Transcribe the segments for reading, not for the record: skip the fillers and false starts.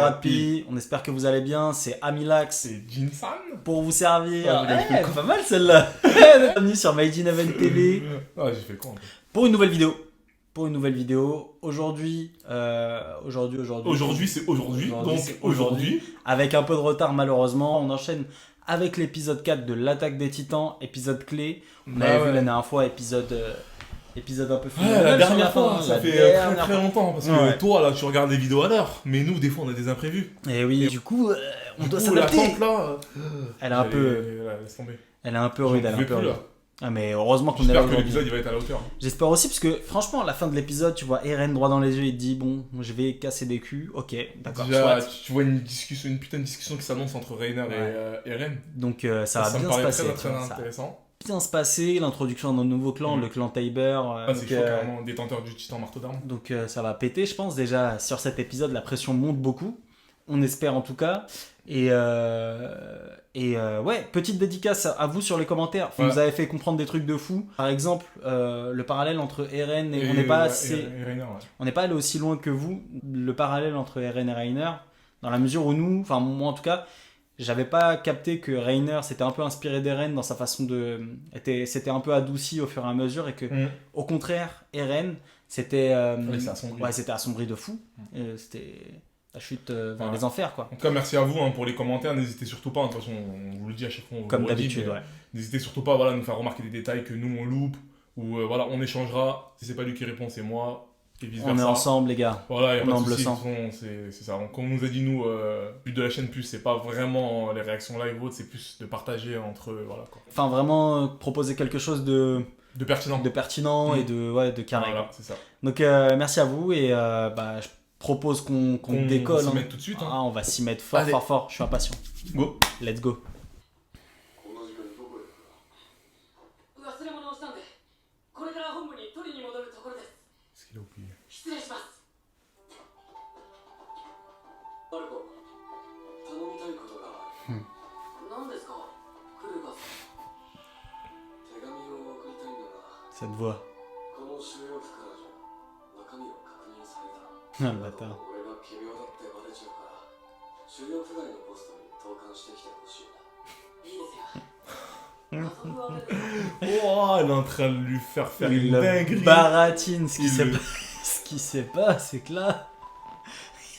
Thérapie. On espère que vous allez bien. C'est Amilax C'est Jinsan. pour vous servir. Ah, j'ai fait Pas mal celle-là. Bienvenue sur Made in Heaven TV Ah, j'ai fait quoi en fait pour une nouvelle vidéo. Aujourd'hui, Aujourd'hui, c'est aujourd'hui. Donc c'est aujourd'hui. avec un peu de retard malheureusement, on enchaîne avec l'épisode 4 de l'attaque des titans, épisode clé. On avait vu la dernière fois, épisode un peu Ouais, la dernière fois, ça fait très longtemps. Parce que toi, là, tu regardes des vidéos à l'heure. Mais nous, des fois, on a des imprévus. Et oui, du coup, on doit La s'adapter. tente là. Elle est un peu, Laisse tomber. elle est un peu rude, elle est un peu rude. Là. Ah mais heureusement qu'on est là J'espère que aujourd'hui. l'épisode il va être à la hauteur. J'espère aussi parce que franchement à la fin de l'épisode tu vois Eren droit dans les yeux, il te dit bon je vais casser des culs, ok d'accord. Déjà, soit. tu vois une putain de discussion qui s'annonce entre Reiner et Eren. Donc ça va me bien se paraît passer. très tu vois, ça va intéressant. bien se passer, l'introduction d'un nouveau clan, le clan Tiber. C'est chaud carrément, détenteur du titan marteau d'armes. Donc ça va péter je pense déjà sur cet épisode, la pression monte beaucoup. On espère en tout cas. Et ouais, petite dédicace à vous sur les commentaires. Vous nous avez fait comprendre des trucs de fou. Par exemple, le parallèle entre Eren et on n'est pas on n'est pas allé aussi loin que vous. Le parallèle entre Eren et Reiner, dans la mesure où nous, enfin moi en tout cas, j'avais pas capté que Reiner s'était un peu inspiré d'Eren dans sa façon de, c'était un peu adouci au fur et à mesure et que au contraire Eren c'était c'était assombri de fou. C'était la chute vers les enfers quoi. En tout cas merci à vous pour les commentaires, n'hésitez surtout pas, de toute façon on vous le dit à chaque fois, comme d'habitude, n'hésitez surtout pas à nous faire remarquer des détails que nous on loupe, ou on échangera, si c'est pas lui qui répond c'est moi, et vice versa. On est ensemble les gars, voilà, y a on est pas en de bleu soucis, sang. c'est ça, donc, comme on nous a dit nous, but de la chaîne plus c'est pas vraiment les réactions live ou autres, c'est plus de partager entre voilà quoi. Enfin vraiment proposer quelque chose de pertinent et de carré. Voilà, c'est ça. Donc merci à vous et je propose qu'on décolle. On s'y mette tout de suite. Ah, on va s'y mettre fort. Je suis impatient. Go. Let's go. Est-ce qu'il a oublié? Cette voix. Ah le bâtard. Oh, elle est en train de lui faire une dinguerie. Baratine. Ce qui s'est passé, c'est que là,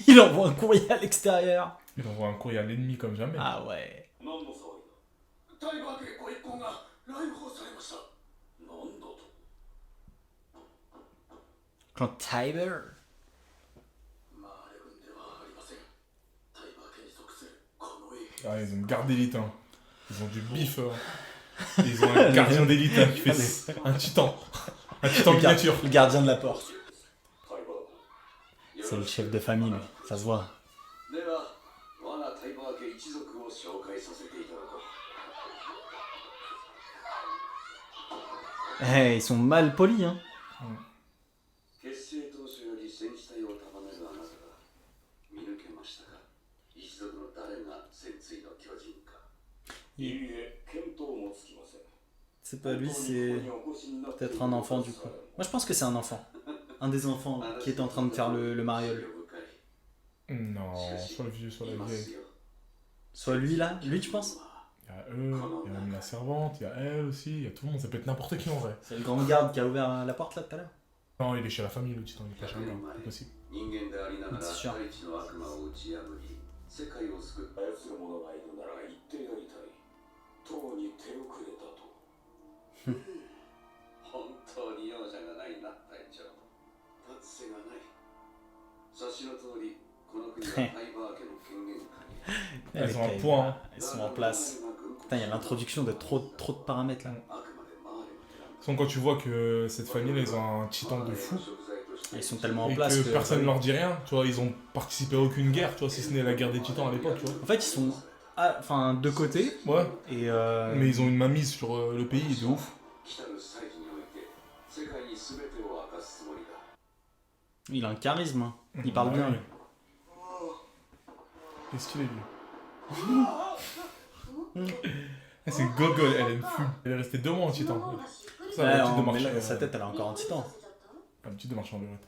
il envoie un courrier à l'extérieur. Il envoie un courrier à l'ennemi comme jamais. Ah ouais. Clan Tiber. Ah, ils ont une garde d'élite, Ils ont du bif. Ils ont un gardien d'élite qui fait un titan. Un titan miniature. Le gardien de la porte. C'est le chef de famille, lui. Ça se voit. Ils sont mal polis, C'est pas lui, c'est peut-être un enfant du coup. Moi je pense que c'est un enfant. Un des enfants qui est en train de faire le mariole. Non, soit le vieux, soit la vieille. Soit lui là, lui tu penses? Il y a eux, il y a même la servante, il y a elle aussi, il y a tout le monde, ça peut être n'importe qui en vrai. C'est le grand garde qui a ouvert la porte là tout à l'heure. Non, il est chez la famille le titan, il est pas chez un gars, c'est possible. C'est sûr. Elles sont en point. Elles sont en place. Putain, il y a l'introduction de trop de paramètres là. Quand tu vois que cette famille, ils ont un titan de fou. Ils sont tellement en et place que personne ne leur dit rien, tu vois, ils ont participé à aucune guerre, tu vois, si ce n'est la guerre des titans à l'époque, tu vois. En fait, ils sont de côté. Ouais. Et mais ils ont une mainmise sur le pays de ouf. Il a un charisme, il parle bien. Lui. Qu'est-ce qu'il est lui? C'est Gogol, elle aime fume. Elle est restée 2 mois en titan. Ça, mais sa tête, elle est encore en titan. Un petit de marché en lurette.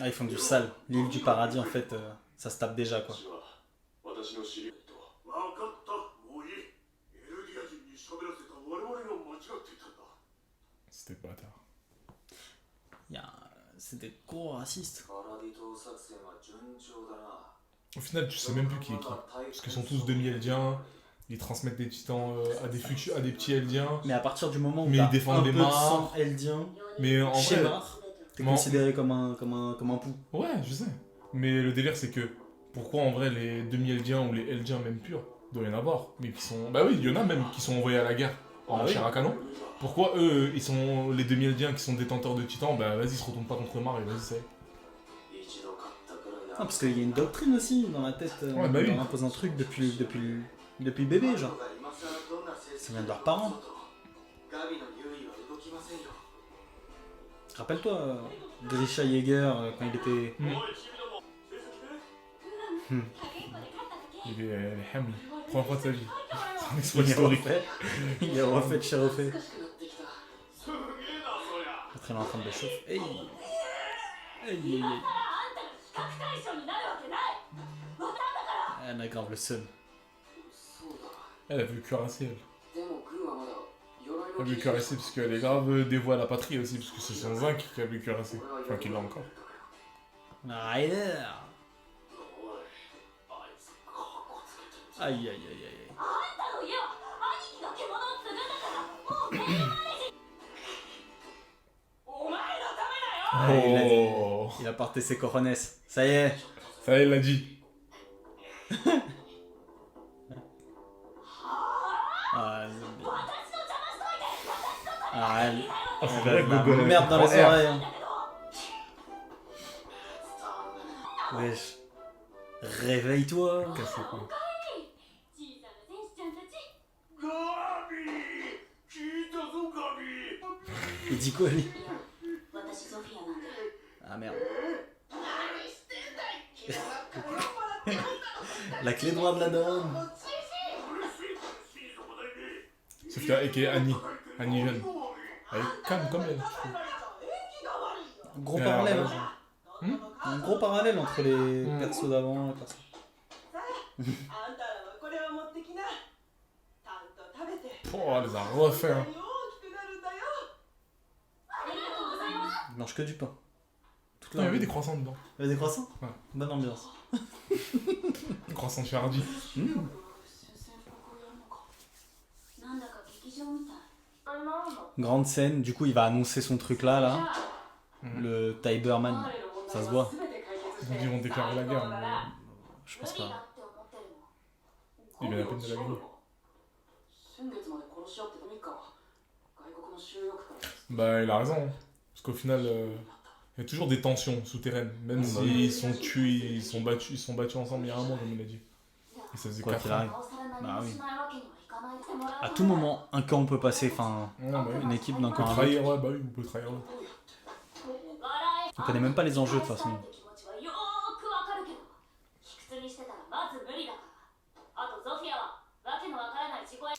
Ah, ils font du sale. L'île du paradis, en fait, ça se tape déjà, quoi. C'était bâtard. C'est des gros racistes. Au final, tu sais même plus qui est qui. Parce qu'ils sont tous demi-eldiens. Ils transmettent des titans à des petits eldiens. Mais à partir du moment où ils défendent des sang eldien, mais en chez vrai, Mar, t'es considéré comme un pou. Ouais, je sais. Mais le délire, c'est que pourquoi en vrai les demi-eldiens ou les eldiens même purs, il doit y en avoir, mais qui sont. Bah oui, il y en a même qui sont envoyés à la guerre en chair à canon. Pourquoi eux, ils sont les demi-eldiens qui sont détenteurs de titans, bah vas-y, ils se retournent pas contre Mar et vas-y, c'est. Ah, parce qu'il y a une doctrine aussi dans la tête, ouais, bah oui. On impose un truc depuis bébé, genre. Ça vient de leurs parents. Rappelle-toi, Grisha Yeager, quand il était... Il est Hamli, première fois de sa vie. Il est refait de chez refait. Après, il est en train de le chauffer. Hey. Hey. Elle a grave le seum. Elle a vu cuirasser, elle. Elle a vu cuirasser parce qu'elle est grave dévouée à la patrie aussi, parce que c'est son zinc qui a vu cuirasser. Enfin, qu'il l'a encore. Rider. Aïe aïe aïe aïe. Oh. Il a porté ses cojones. Ça y est. Ça y est, il l'a dit. Elle la merde dans les oreilles. Wesh. Réveille-toi. Cassez quoi. Il dit quoi lui? Ah merde. La clé noire de la donne. Sophia, a.k.a. Annie. Annie jeune. Elle est calme comme elle. Gros parallèle. Un gros parallèle entre les persos d'avant et persos. Oh, elle les a refait. Hein. Il mange que du pain. Il y avait des croissants dedans. Il y avait des croissants? Ouais. Bonne ambiance. Croissants chez Hardy. Grande scène, du coup il va annoncer son truc là. Le Tiberman. Ça se voit. Ils vont déclarer la guerre. Mais... Je pense pas. Il vient à peine de la guerre. Bah il a raison. Hein. Parce qu'au final, il y a toujours des tensions souterraines. Même s'ils sont tués, ils sont battus ensemble il y a un mois comme il a dit. Et ça faisait 4 ans. Bah oui. À tout moment, un camp peut passer, enfin, une équipe d'un camp à trahir, ouais, bah oui, vous pouvez trahir l'autre. On connaît même pas les enjeux de toute façon.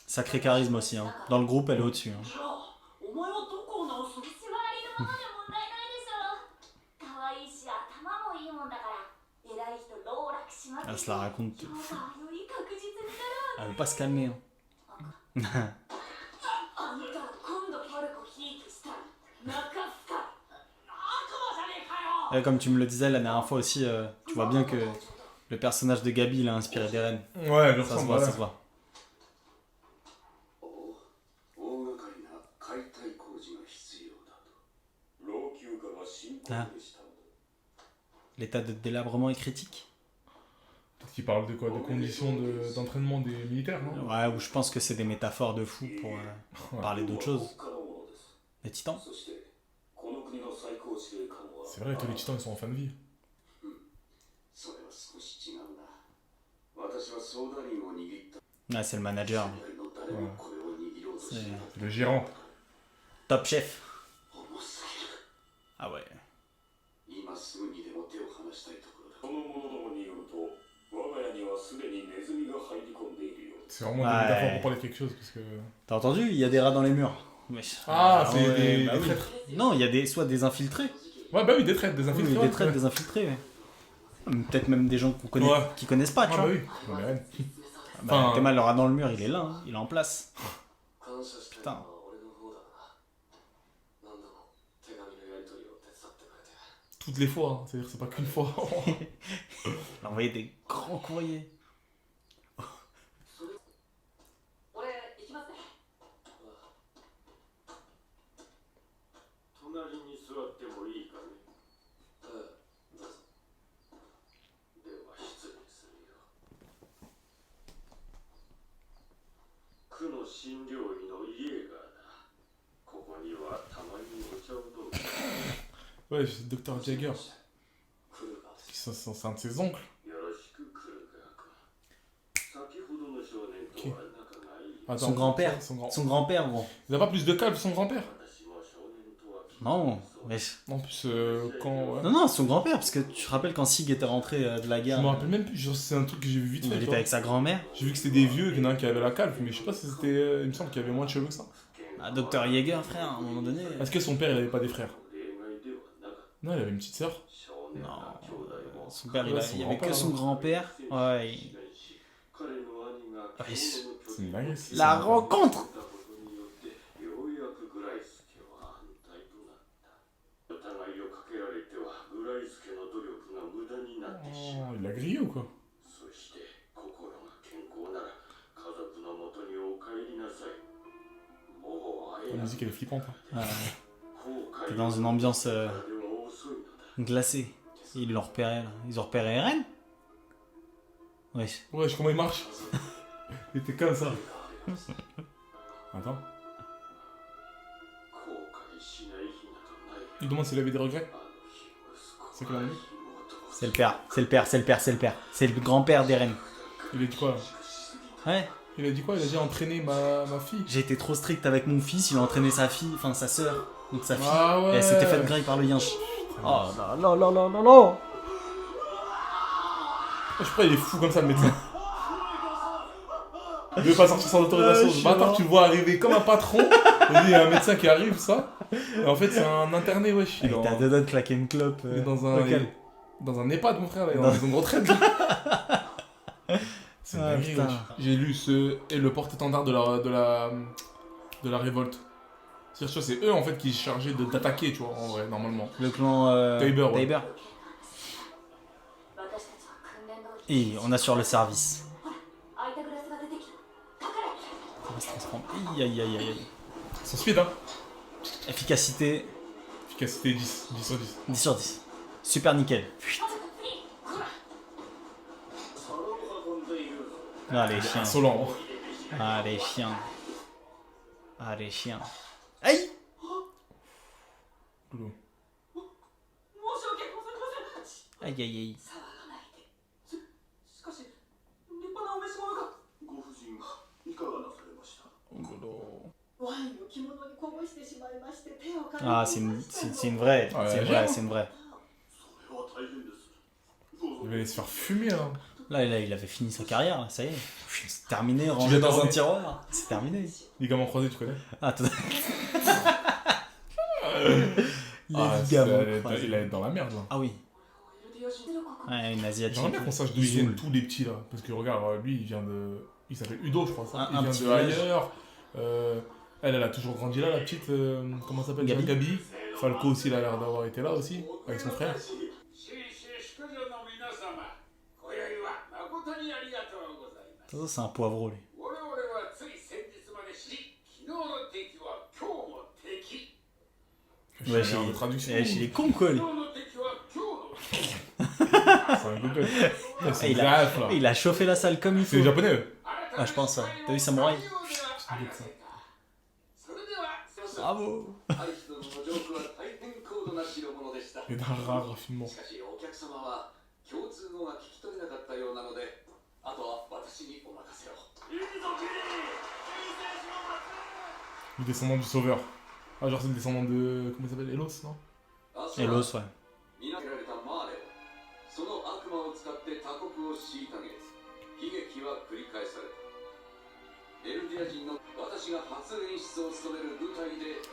Sacré charisme aussi, hein. Dans le groupe, elle est au-dessus. Hein. Elle se la raconte. Elle veut pas se calmer. Hein. Et comme tu me le disais la dernière fois aussi, tu vois bien que le personnage de Gabi il a inspiré d'Eren. Ouais, je ça se voit, ça se voit. Ah. L'état de délabrement est critique. Peut-être qu'il parle de quoi? Des conditions d'entraînement des militaires, non? Ouais, ou je pense que c'est des métaphores de fou pour parler d'autre chose. Les titans. C'est vrai, tous les titans ils sont en fin de vie. Ah, c'est le manager. Ouais. C'est le gérant. Top chef. Ah ouais. C'est vraiment des métaphores pour parler de quelque chose. Parce que... T'as entendu? Il y a des rats dans les murs. Mais... Ah, c'est des traîtres. Non, il y a soit des infiltrés. Ouais, bah oui, des traîtres, des infiltrés. Oui, des traîtres, des infiltrés, peut-être même des gens qu'on connaît, qui connaissent pas, tu vois. Bah oui, t'es mal, le rat dans le mur, il est là, hein. Il est en place. Putain. Toutes les fois, hein. C'est-à-dire que c'est pas qu'une fois. Il a envoyé des grands courriers. Ouais, c'est Dr Jagger. C'est un de ses oncles. Okay. Attends, son grand-père. Son grand-père, gros. Il n'a pas plus de calme, son grand-père? Non, mais... En plus, quand... Ouais. Non, son grand-père, parce que tu te rappelles quand Sig était rentré de la guerre... Je me rappelle même plus, c'est un truc que j'ai vu vite fait. Il était avec sa grand-mère. J'ai vu que c'était des vieux, qu'il y en a un qui avait la calme, mais je sais pas si c'était... il me semble qu'il y avait moins de cheveux que ça. Ah, Dr Jaeger, frère, à un moment donné... Est-ce que son père, il avait pas des frères? Non, il avait une petite sœur. Non, son père, il avait que son grand-père. Ouais, c'est une dingue. La rencontre! Oh, il l'a grillé ou quoi? La musique elle est flippante. Hein. T'es dans une ambiance glacée. Ils l'ont repéré là. Ils ont repéré Eren? Ouais, comment il marche? Il était comme ça. Attends. Il demande s'il avait des regrets. C'est quoi? C'est le père, c'est le père, c'est le père, c'est le père. C'est le grand-père d'Eren. Il a dit quoi? Ouais. Il a dit quoi? Il a dit entraîner ma fille. J'ai été trop strict avec mon fils, il a entraîné sa fille, enfin sa sœur, donc sa fille. Ah ouais. Et elle s'était faite graille par le yinche. Oh là là là là là là. Je crois qu'il est fou comme ça le médecin. Il veut pas sortir sans autorisation. Bâtard, tu le vois arriver comme un patron. Il y a un médecin qui arrive, ça. Et en fait, c'est un interné, wesh. Il t'a deux doigts de claquer une clope. Il est dans un EHPAD, mon frère, là, dans une maison de retraite. C'est dingue, wesh. J'ai lu le porte-étendard de la révolte. C'est-à-dire, c'est eux en fait qui sont chargés d'attaquer, tu vois, en vrai, normalement. Le clan Tabor. Ouais. Tabor. Et on assure le service. Ça va se transformer. Aïe. C'est speed, hein. Efficacité. Efficacité 10 sur 10. 10 sur 10. Super nickel. Ah les chiens. Insolent. Ah les chiens. Ah les chiens. Aïe. Loulou. Aïe. Ah, c'est une vraie. Ouais, c'est une vraie. Il va aller se faire fumer, hein. Là, il avait fini sa carrière, là, ça y est. C'est terminé, rangé dans un tiroir. C'est terminé. Ligament croisé, tu connais? Ah, tout Il est dans la merde, là. Ah oui. Ouais, une asiatique. J'aimerais bien qu'on sache d'où ils viennent tous les petits, là. Parce que regarde, lui, il vient de... Il s'appelle Udo, je crois. Ça. Il vient de ailleurs. Elle a toujours grandi là, la petite... comment ça s'appelle? Gabi. Falco aussi, il a l'air d'avoir été là aussi, avec son frère. Ça, c'est un poivreau, lui. Ouais, il est con, quoi, lui. C'est un Google. Il a chauffé la salle comme il faut. C'est les japonais, eux. Ah, je pense, ouais. T'as vu Samouraï? Bravo. Et d'un rare raffinement. Le descendant du sauveur. Ah, genre c'est le descendant de... Comment il s'appelle? Elos, non? Elos, ouais.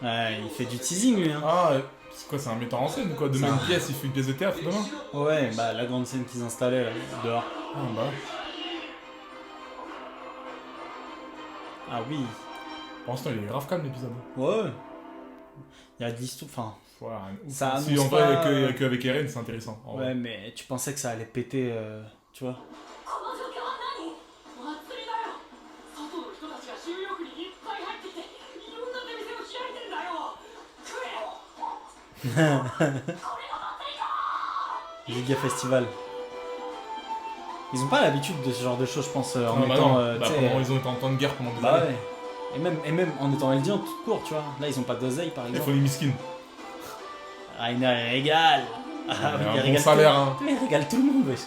Ouais, il fait du teasing lui. Hein. Ah, c'est quoi, c'est un metteur en scène quoi? Demain une pièce, il fait une pièce de théâtre demain? Ouais, bah la grande scène qu'ils installaient là, dehors. Ah bah. Ah oui. Pour l'instant, il est grave calme l'épisode. Ouais. Il y a de l'histoire. Enfin. Ouais, ça annonce si en pas... vrai, qu'avec Eren, c'est intéressant. Ouais, mais tu pensais que ça allait péter, tu vois. Giga Festival. Ils ont pas l'habitude de ce genre de choses, je pense, en étant... ils ont été en temps de guerre pendant des années. Ouais. Et même en étant LD tout court, tu vois. Là, ils ont pas d'oseille, par exemple. Il faut les miskins. Rainer, il régale. Il régale salaire, hein. Il régale tout le monde, wesh.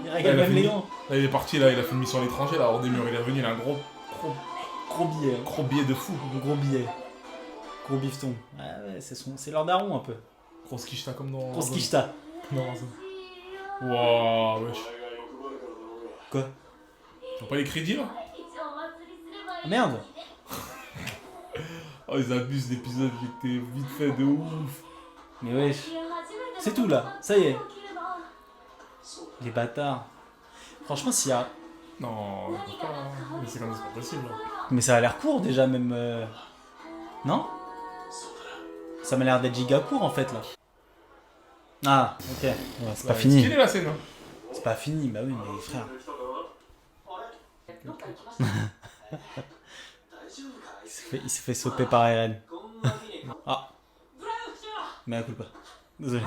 Il régale même les gants. Là, il est parti, là, il a fait une mission à l'étranger, là, hors des murs. Il est revenu, il a un gros billet. Gros billet de fou. Gros billet. Gros bifton. Ouais, c'est leur daron, un peu. Grosse quicheta comme dans... Grosse quicheta. Non, ça. Wouah, wesh. Quoi? T'as pas les crédits, là? Ah, merde. Oh, ils abusent l'épisode, il était vite fait de ouf. Mais wesh. C'est tout, là. Ça y est. Les bâtards. Franchement, s'il y a... Non, mais c'est quand même pas possible. Là. Mais ça a l'air court, déjà, même... Non? Ça m'a l'air d'être giga court, en fait, là. Ah, ok. Ouais, c'est pas fini. C'est la scène, hein. C'est pas fini, bah oui, mais frère. Il s'est fait sauter par Eren. Ah. Mais à coup pas. Désolé.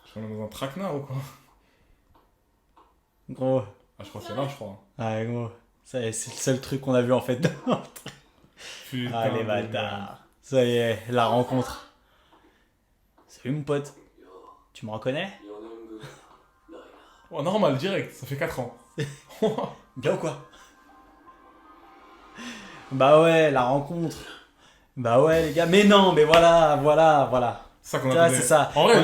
Je suis dans un traquenard ou quoi? Gros. Ah, je crois que c'est là, je crois. Ouais, gros. Ça y est, c'est le seul truc qu'on a vu en fait. Ah, les bâtards. Ça y est, la rencontre. Salut mon pote. Tu me reconnais? Oh, normal, direct, ça fait 4 ans. Bien ou quoi? Bah ouais, la rencontre. Bah ouais, les gars. Mais non, mais voilà. C'est ça qu'on a c'est ça. En vrai,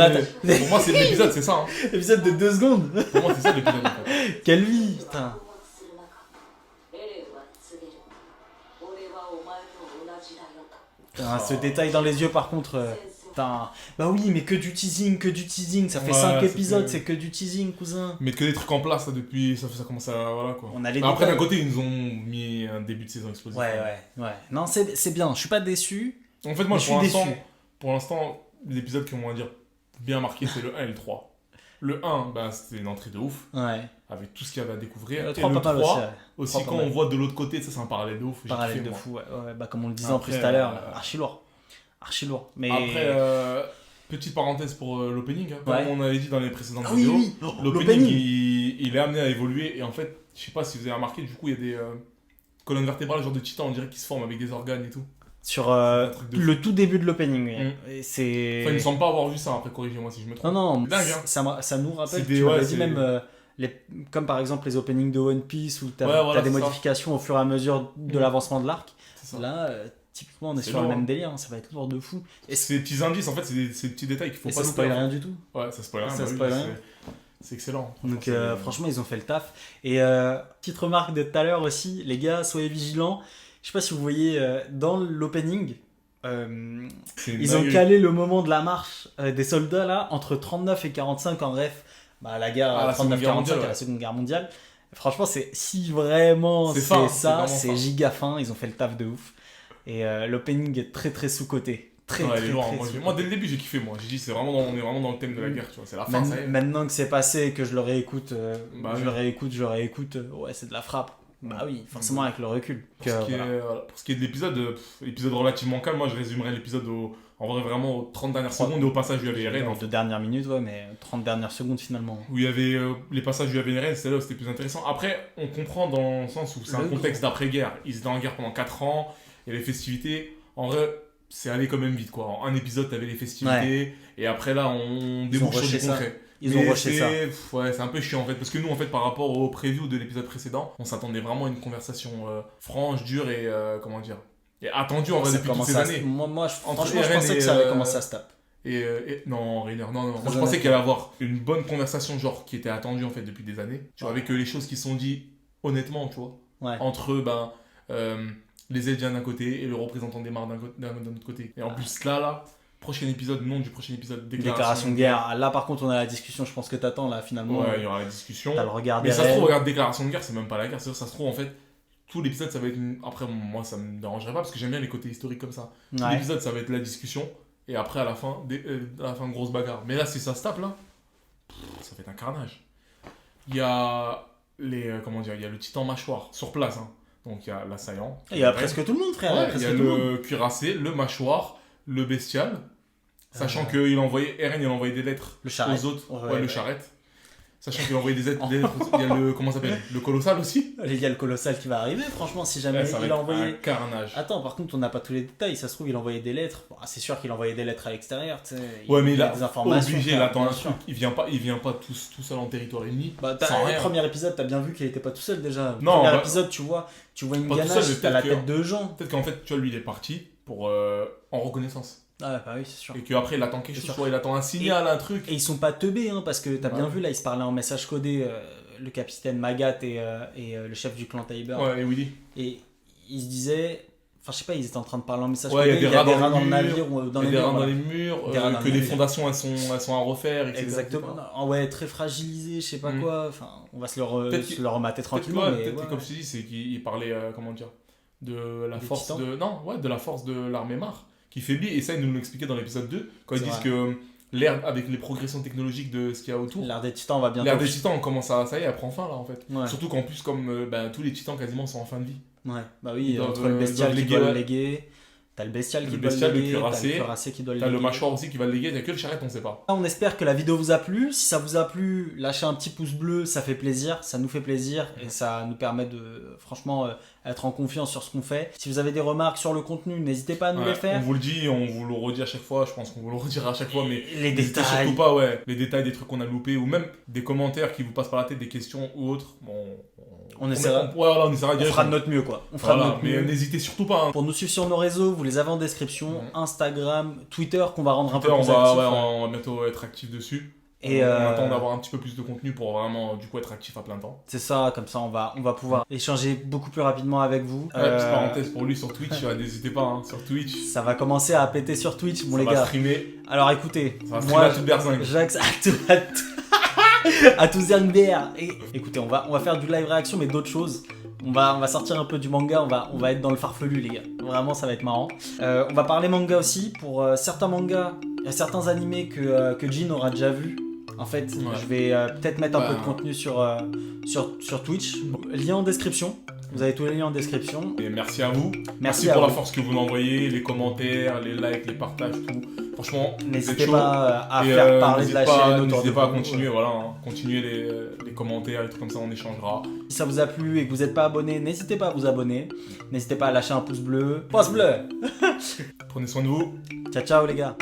pour moi, c'est l'épisode, c'est ça. Hein. L'épisode de 2 secondes. Pour moi, c'est ça l'épisode. Quelle vie, putain. Ce détail dans les yeux, par contre. Putain. Bah oui, mais que du teasing. Ça fait 5 épisodes, c'est que du teasing, cousin. Mais que des trucs en place, là, depuis. Ça commence à. Voilà quoi. Après, d'un côté, ils nous ont mis un début de saison explosif. Ouais. Non, c'est bien. Je suis pas déçu. En fait, moi, je suis déçu. Pour l'instant, les épisodes qui m'ont, on va dire, bien marqué, c'est le 1 et le 3. Le 1, bah, c'était une entrée de ouf. Ouais. Avec tout ce qu'il y avait à découvrir. Le 3, et le 3 aussi quand on voit de l'autre côté, ça c'est un parallèle de ouf. Parallèle de fou, ouais. Bah, comme on le disait en plus tout à l'heure, archi lourd. Mais... Après, petite parenthèse pour l'opening. Hein. Comme on avait dit dans les précédentes vidéos, oui. L'opening il est amené à évoluer. Et en fait, je sais pas si vous avez remarqué, du coup, il y a des colonnes vertébrales, genre de titans, on dirait, qui se forment avec des organes et tout. Sur le tout début de l'opening, oui. Et c'est... Enfin, il me semble pas avoir vu ça, après corrigez-moi si je me trompe. Non, dingue, hein. ça nous rappelle, tu m'avais dit même, comme par exemple les openings de One Piece, où t'as des modifications au fur et à mesure de l'avancement de l'arc. Là, typiquement, on est sur le même délire, hein, ça va être lourd de fou. Et c'est des petits indices, en fait, c'est des petits détails qu'il faut pas louper. Ça spoil rien du tout. Ouais, ça spoil rien. C'est excellent. Donc franchement, ils ont fait le taf. Et petite remarque de tout à l'heure aussi, les gars, soyez vigilants. Je sais pas si vous voyez dans l'opening, ils ont calé le moment de la marche des soldats là entre 39 et 45 en ref. Bah, la guerre 39-45 à la Seconde Guerre mondiale. Franchement, si vraiment c'est ça, c'est giga fin. Ils ont fait le taf de ouf. Et l'opening est très très sous-côté. Très lourd. Moi, dès le début, j'ai kiffé. Moi, j'ai dit, on est vraiment dans le thème de la guerre. Tu vois, c'est la fin. Maintenant que c'est passé et que je le réécoute, ouais, c'est de la frappe. Bah oui, forcément avec le recul. Pour ce qui est de l'épisode relativement calme, moi je résumerais l'épisode en vrai vraiment aux 30 dernières secondes et au passage où il y avait Eren. En 2 dernières minutes, ouais, mais 30 dernières secondes finalement. Où il y avait les passages où il y avait Eren, c'était là où c'était plus intéressant. Après, on comprend dans le sens où c'est un contexte d'après-guerre. Ils étaient en guerre pendant 4 ans, il y a les festivités. En vrai, c'est allé quand même vite quoi. En un épisode, t'avais les festivités et après là, on débouche sur du concret. Ils ont rushé ça. Ouais, c'est un peu chiant en fait, parce que nous en fait par rapport au preview de l'épisode précédent, on s'attendait vraiment à une conversation franche, dure et comment dire, Et attendu en vrai depuis toutes ces années. Moi franchement, je pensais que ça avait commencé à se taper. Non, Rainer, non. Moi, je pensais qu'il allait avoir une bonne conversation, genre, qui était attendue, en fait, depuis des années. Tu vois, avec les choses qui sont dites honnêtement, tu vois. Ouais. Entre, les Eldiens d'un côté et le représentant des Mards d'un autre côté. Et en plus, là, prochain épisode, nom du prochain épisode, déclaration de guerre. Là, par contre, on a la discussion, je pense que t'attends, là, finalement. Ouais, il y aura la discussion. T'as le regard mais ça se trouve, regarde, déclaration de guerre, c'est même pas la guerre. Ça se trouve, en fait, tout l'épisode, ça va être... Après, moi, ça me dérangerait pas, parce que j'aime bien les côtés historiques comme ça. Ouais. Tout l'épisode, ça va être la discussion. Et après, à la fin, grosse bagarre. Mais là, si ça se tape, là, ça va être un carnage. Il y a il y a le titan mâchoire sur place. Hein. Donc, il y a l'assaillant. Il y a presque tout le monde, frère. Ouais, il y a le cuirassé, le mâchoire, le bestial. Sachant qu'il a envoyé... Eren, il a envoyé des lettres aux autres. Ouais, le charrette. Sachant qu'il a envoyé des lettres. Il y a le... Comment ça s'appelle ? Le colossal aussi. Il y a le colossal qui va arriver, franchement, si jamais il a envoyé. Un carnage. Attends, par contre, on n'a pas tous les détails. Ça se trouve, il a envoyé des lettres. Bon, c'est sûr qu'il a envoyé des lettres à l'extérieur. Ouais, mais il a des informations. Obligé, il attend un truc. Il vient pas tout seul en territoire ennemi. Bah, le premier épisode, t'as bien vu qu'il était pas tout seul déjà. Non, premier épisode, tu vois une ganache, t'as la tête de Jean. Peut-être qu'en fait, tu vois, lui, il est parti pour en reconnaissance. Ah bah oui, c'est sûr. Et qu'après il attend quelque chose, soit il attend un signal, un truc. Et ils sont pas teubés, hein, parce que t'as bien vu là, ils se parlaient en message codé, le capitaine Magat et le chef du clan Tiber. Ouais, et Willy. Et ils se disaient, enfin je sais pas, ils étaient en train de parler en message codé. Il y a des rats dans le navire ou dans les murs. Dans les murs, que les fondations elles sont à refaire, etc. Exactement. Ouais, très fragilisé, je sais pas quoi. Enfin, on va se le remater tranquillement. Peut-être comme tu dis, c'est qu'il parlait, comment dire, de la force de la force de l'armée Mar. Qui faiblit, et ça ils nous l'expliquaient dans l'épisode 2 quand ils disent que l'ère avec les progressions technologiques de ce qu'il y a autour, l'ère des titans va bientôt. L'ère des titans commence ça y est, elle prend fin là en fait. Ouais. Surtout qu'en plus comme tous les titans quasiment sont en fin de vie. Ouais, bah oui, entre le bestial qui doit le léguer, t'as le bestial qui doit le léguer, t'as le cuirassé qui doit le léguer. T'as le mâchoire aussi qui va le léguer, t'as que le charrette on sait pas. On espère que la vidéo vous a plu, si ça vous a plu, lâchez un petit pouce bleu, ça fait plaisir, ça nous fait plaisir et ça nous permet de franchement être en confiance sur ce qu'on fait. Si vous avez des remarques sur le contenu, n'hésitez pas à nous les faire. On vous le dit, on vous le redit à chaque fois, je pense qu'on vous le redira à chaque fois, mais les détails, surtout pas, les détails des trucs qu'on a loupés ou même des commentaires qui vous passent par la tête, des questions ou autres. Bon, on essaiera. On essaiera. On fera de notre mieux quoi. On fera de notre mieux. Mais n'hésitez surtout pas. Hein. Pour nous suivre sur nos réseaux, vous les avez en description. Instagram, Twitter qu'on va rendre un peu plus actif. On va bientôt être actif dessus. Et on attend d'avoir un petit peu plus de contenu pour vraiment du coup être actif à plein temps. C'est ça, comme ça on va pouvoir échanger beaucoup plus rapidement avec vous. Petite parenthèse pour lui sur Twitch, n'hésitez pas hein, sur Twitch. Ça va commencer à péter sur Twitch, les gars. Streamer. Alors écoutez, moi à toute berzingue. À tout Zergbert. Écoutez, on va faire du live réaction mais d'autres choses. On va sortir un peu du manga, on va être dans le farfelu les gars. Vraiment ça va être marrant. On va parler manga aussi. Pour certains mangas, il y a certains animés que Jin aura déjà vu. En fait, je vais peut-être mettre un peu de contenu sur Twitch. Lien en description. Vous avez tous les liens en description. Et merci à vous. Merci pour la force que vous nous envoyez, les commentaires, les likes, les partages, tout. Franchement, n'hésitez pas à faire parler de la chaîne. N'hésitez pas à continuer, continuer les commentaires, les trucs comme ça, on échangera. Si ça vous a plu et que vous n'êtes pas abonné, n'hésitez pas à vous abonner. N'hésitez pas à lâcher un pouce bleu. Pouce bleu. Prenez soin de vous. Ciao, ciao les gars.